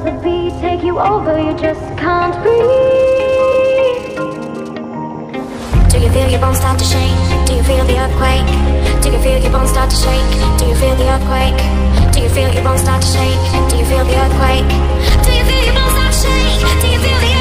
the beat take you over, you just can't breathe. Do you feel your bones start to shake? Do you feel the earthquake? Do you feel your bones start to shake? Do you feel the earthquake? Do you feel your bones start to shake? Do you feel the earthquake? Do you feel your bones start to shake? Do you feel the